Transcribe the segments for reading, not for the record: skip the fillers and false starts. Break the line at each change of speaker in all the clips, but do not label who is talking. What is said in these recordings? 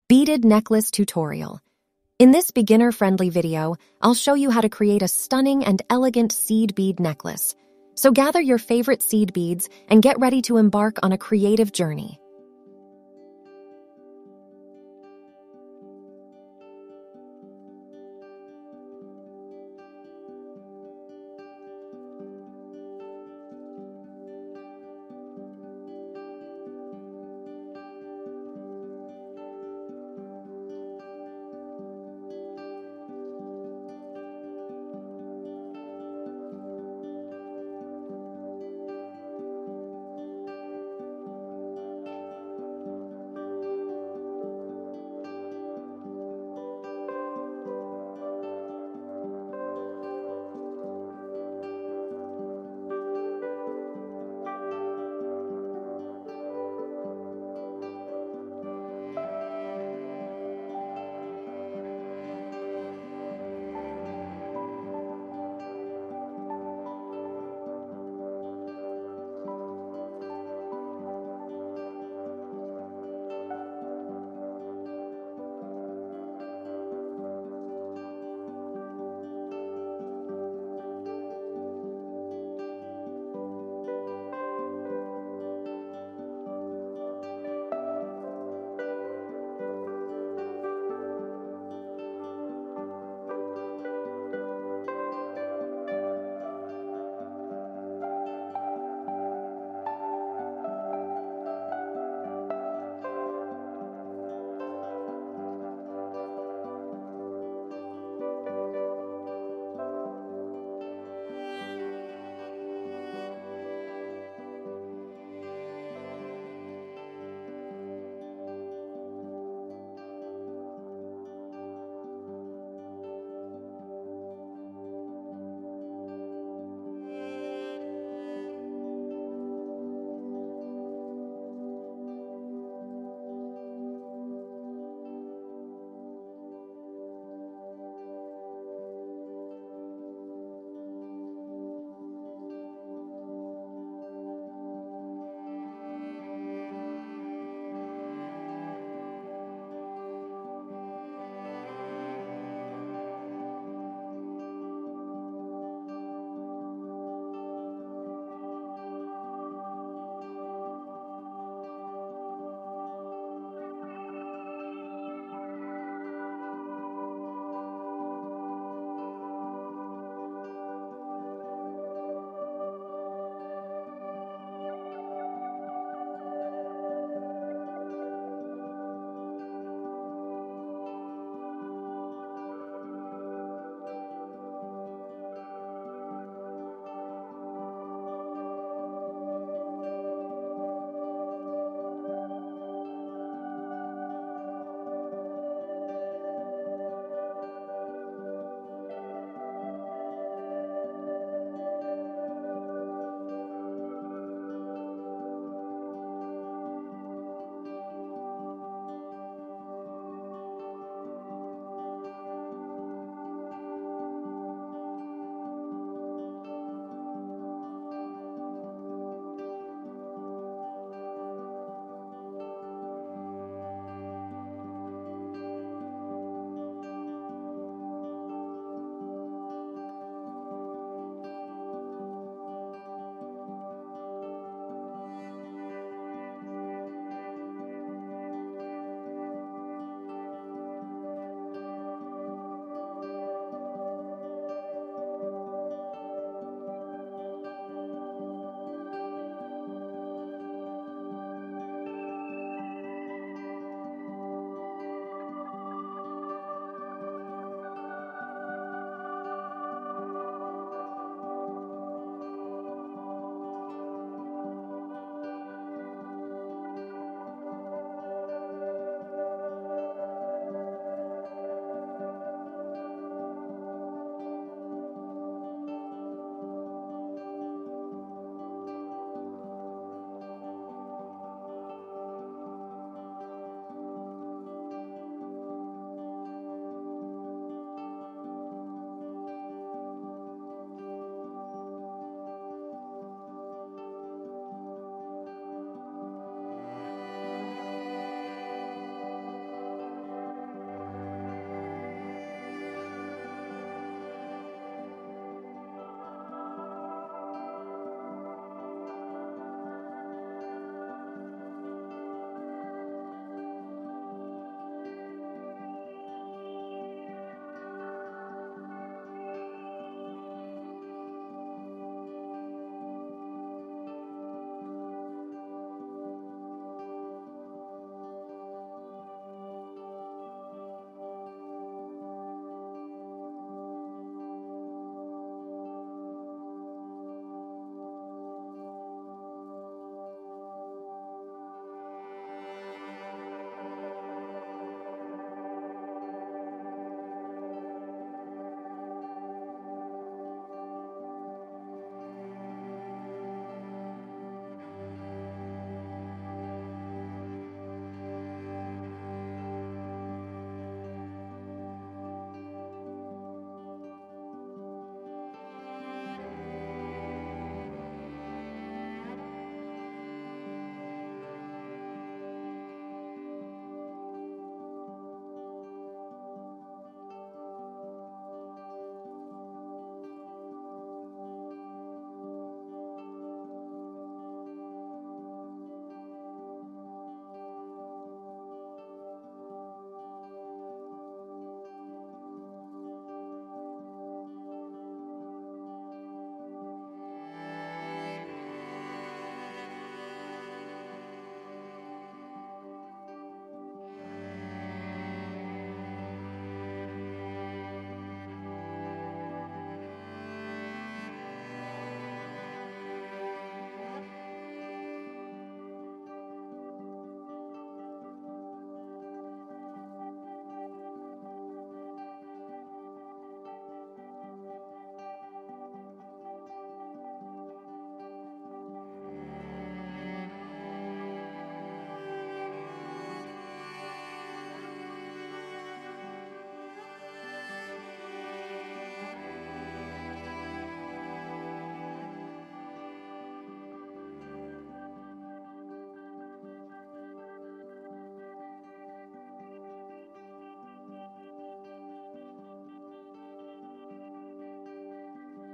Beaded Necklace Tutorial. In this beginner-friendly video, I'll show you how to create a stunning and elegant seed bead necklace. So gather your favorite seed beads and get ready to embark on a creative journey.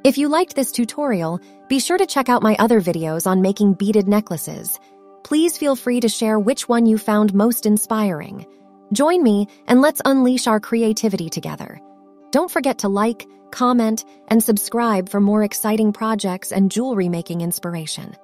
If you liked this tutorial, be sure to check out my other videos on making beaded necklaces. Please feel free to share which one you found most inspiring. Join me and let's unleash our creativity together. Don't forget to like, comment, and subscribe for more exciting projects and jewelry making inspiration.